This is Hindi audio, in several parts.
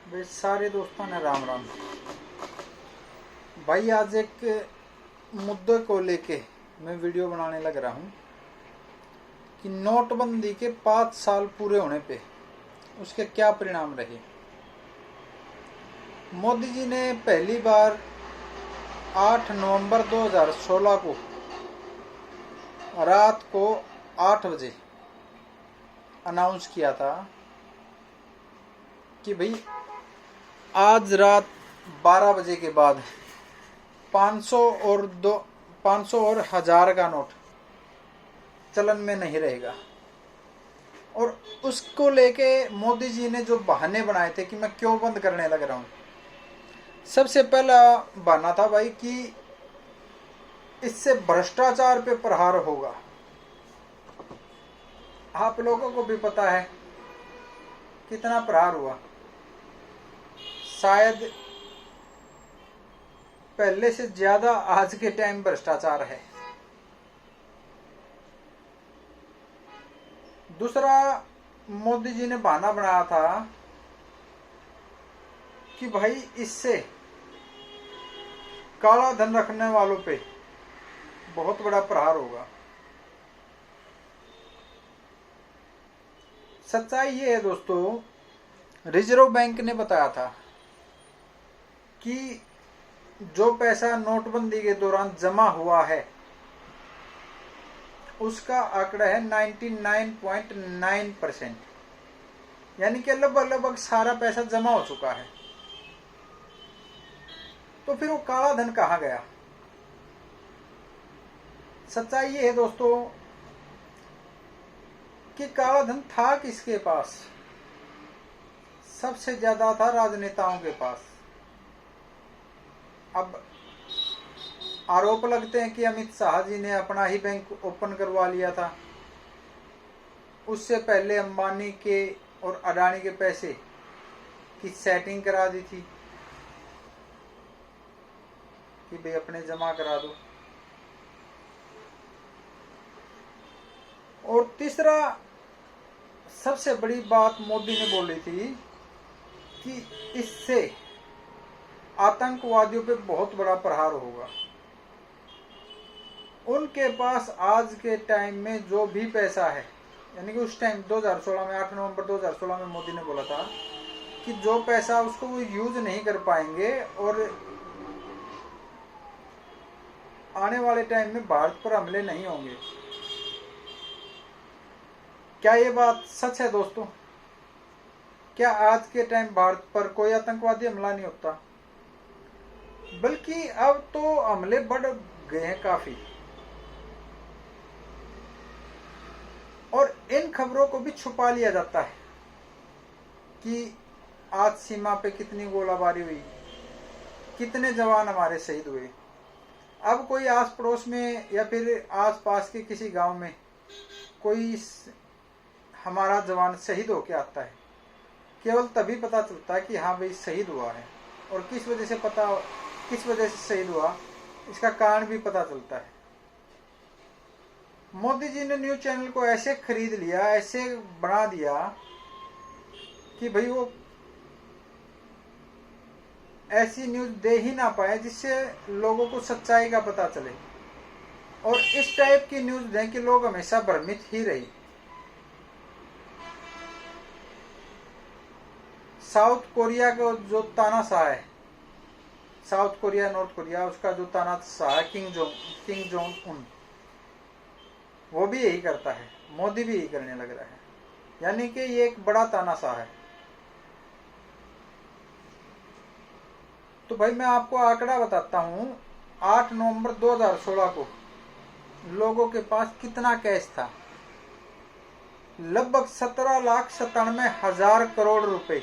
वे सारे दोस्तों ने राम राम। भाई आज एक मुद्दे को लेके मैं वीडियो बनाने लग रहा हूँ कि नोटबंदी के 5 साल पूरे होने पे उसके क्या परिणाम रहे। मोदी जी ने पहली बार 8 नवंबर 2016 को रात को 8 बजे अनाउंस किया था कि भाई आज रात 12 बजे के बाद 500 और 1000 का नोट चलन में नहीं रहेगा। और उसको लेके मोदी जी ने जो बहाने बनाए थे कि मैं क्यों बंद करने लग रहा हूँ। सबसे पहला बहाना था भाई कि इससे भ्रष्टाचार पे प्रहार होगा। आप लोगों को भी पता है कितना प्रहार हुआ। शायद पहले से ज्यादा आज के टाइम भ्रष्टाचार है। दूसरा, मोदी जी ने बहाना बनाया था कि भाई इससे काला धन रखने वालों पे बहुत बड़ा प्रहार होगा। सच्चाई ये है दोस्तों, रिजर्व बैंक ने बताया था कि जो पैसा नोटबंदी के दौरान जमा हुआ है उसका आंकड़ा है 99.9%, यानी कि लगभग सारा पैसा जमा हो चुका है। तो फिर वो काला धन कहाँ गया। सच्चाई ये है दोस्तों कि काला धन था किसके पास। सबसे ज्यादा था राजनेताओं के पास। अब आरोप लगते हैं कि अमित शाह जी ने अपना ही बैंक ओपन करवा लिया था। उससे पहले अंबानी के और अडानी के पैसे की सेटिंग करा दी थी कि भाई अपने जमा करा दो। और तीसरा सबसे बड़ी बात मोदी ने बोली थी कि इससे आतंकवादियों पे बहुत बड़ा प्रहार होगा। उनके पास आज के टाइम में जो भी पैसा है, यानी कि उस टाइम 2016 में 8 नवंबर 2016 में मोदी ने बोला था कि जो पैसा उसको वो यूज नहीं कर पाएंगे और आने वाले टाइम में भारत पर हमले नहीं होंगे। क्या ये बात सच है दोस्तों? क्या आज के टाइम भारत पर कोई आतंकवादी हमला नहीं होता? बल्कि अब तो हमले बढ़ गए हैं काफी। और इन खबरों को भी छुपा लिया जाता है कि आज सीमा पे कितनी गोलाबारी हुई, कितने जवान हमारे शहीद हुए। अब कोई आस पड़ोस में या फिर आस पास के किसी गांव में कोई हमारा जवान शहीद होके आता है, केवल तभी पता चलता है कि हाँ भाई शहीद हुआ है। और किस वजह से शहीद हुआ इसका कारण भी पता चलता है। मोदी जी ने न्यूज चैनल को ऐसे खरीद लिया, ऐसे बना दिया कि भाई वो ऐसी न्यूज दे ही ना पाए जिससे लोगों को सच्चाई का पता चले। और इस टाइप की न्यूज दें कि लोग हमेशा भ्रमित ही रहे। साउथ कोरिया का जो तानाशाह है, साउथ कोरिया नॉर्थ कोरिया, उसका जो तानाशाह है किंग जोंग उन, वो भी यही करता है। मोदी भी यही करने लग रहा है, यानी कि ये एक बड़ा तानाशाह है। तो भाई मैं आपको आंकड़ा बताता हूं। 8 नवंबर 2016 को लोगों के पास कितना कैश था। लगभग 17,97,000 करोड़ रुपए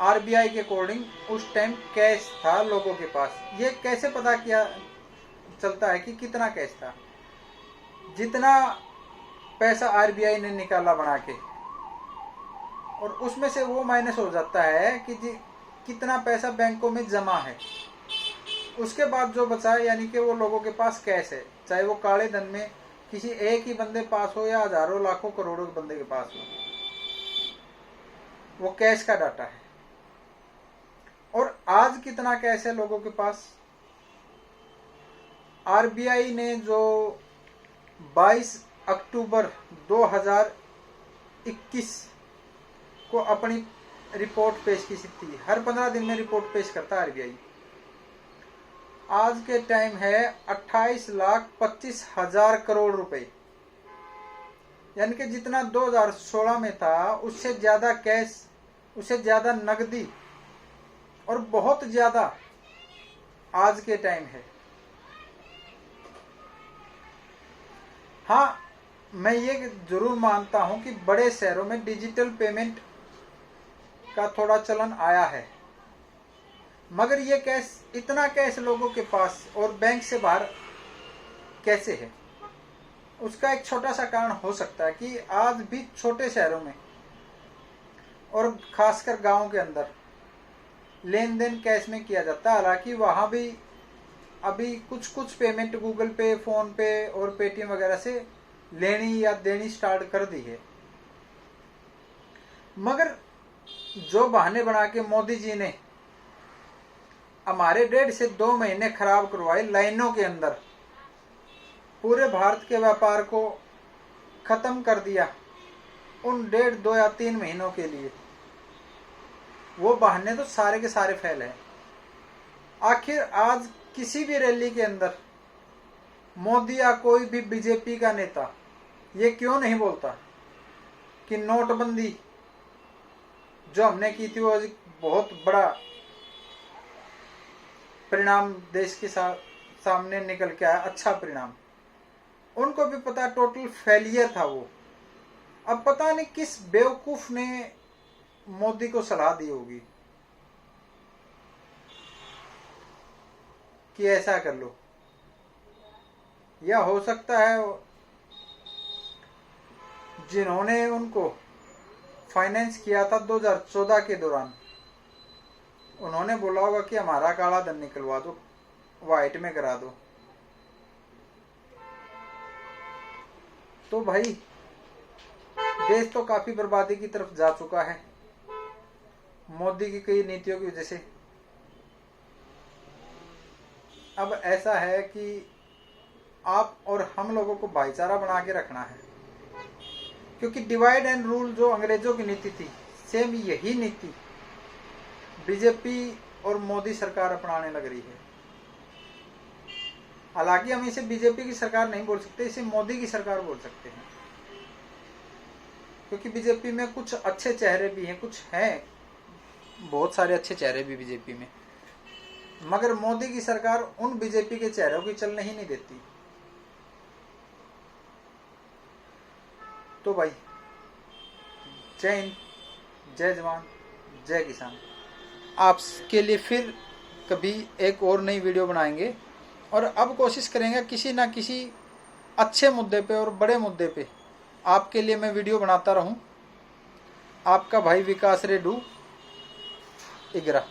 आरबीआई के अकॉर्डिंग उस टाइम कैश था लोगों के पास। ये कैसे पता किया चलता है कि कितना कैश था? जितना पैसा आरबीआई ने निकाला बना के, और उसमें से वो माइनस हो जाता है कि कितना पैसा बैंकों में जमा है। उसके बाद जो बचा है, यानी कि वो लोगों के पास कैश है, चाहे वो काले धन में किसी एक ही बंदे पास हो या हजारों लाखों करोड़ों के बंदे के पास हो, वो कैश का डाटा है। और आज कितना कैश है लोगों के पास। आरबीआई ने जो 22 अक्टूबर 2021 को अपनी रिपोर्ट पेश की थी, हर 15 दिन में रिपोर्ट पेश करता है आरबीआई। आज के टाइम है 28,25,000 करोड़ रुपए, यानी कि जितना 2016 में था उससे ज्यादा कैश, उससे ज्यादा नकदी और बहुत ज्यादा आज के टाइम है। हाँ, मैं ये जरूर मानता हूं कि बड़े शहरों में डिजिटल पेमेंट का थोड़ा चलन आया है, मगर ये कैश, इतना कैश लोगों के पास और बैंक से बाहर कैसे है। उसका एक छोटा सा कारण हो सकता है कि आज भी छोटे शहरों में और खासकर गांव के अंदर लेन देन कैश में किया जाता है। हालांकि वहां भी अभी कुछ कुछ पेमेंट गूगल पे, फोन पे और पेटीएम वगैरह से लेनी या देनी स्टार्ट कर दी है, मगर जो बहाने बना के मोदी जी ने हमारे 1.5 से 2 महीने खराब करवाए लाइनों के अंदर, पूरे भारत के व्यापार को खत्म कर दिया उन 1.5, 2 या 3 महीनों के लिए, वो बहाने तो सारे के सारे फैल हैं। आखिर आज किसी भी रैली के अंदर मोदी या कोई भी बीजेपी का नेता ये क्यों नहीं बोलता कि नोटबंदी जो हमने की थी वो बहुत बड़ा परिणाम देश के सामने निकल के आया, अच्छा परिणाम। उनको भी पता टोटल फेलियर था वो। अब पता नहीं किस बेवकूफ ने मोदी को सलाह दी होगी कि ऐसा कर लो, या हो सकता है जिन्होंने उनको फाइनेंस किया था 2014 के दौरान, उन्होंने बोला होगा कि हमारा काला धन निकलवा दो, व्हाइट में करा दो। तो भाई देश तो काफी बर्बादी की तरफ जा चुका है मोदी की कई नीतियों की वजह से। अब ऐसा है कि आप और हम लोगों को भाईचारा बना के रखना है, क्योंकि डिवाइड एंड रूल जो अंग्रेजों की नीति थी, सेम यही नीति बीजेपी और मोदी सरकार अपनाने लग रही है। हालांकि हम इसे बीजेपी की सरकार नहीं बोल सकते, इसे मोदी की सरकार बोल सकते हैं, क्योंकि बीजेपी में कुछ अच्छे चेहरे भी हैं, कुछ हैं, बहुत सारे अच्छे चेहरे भी बीजेपी में, मगर मोदी की सरकार उन बीजेपी के चेहरों की चलने ही नहीं देती। तो भाई जय हिंद, जय जवान, जय किसान। आपके लिए फिर कभी एक और नई वीडियो बनाएंगे, और अब कोशिश करेंगे किसी ना किसी अच्छे मुद्दे पे और बड़े मुद्दे पे आपके लिए मैं वीडियो बनाता रहूं। आपका भाई विकास रेड्डू इगरा।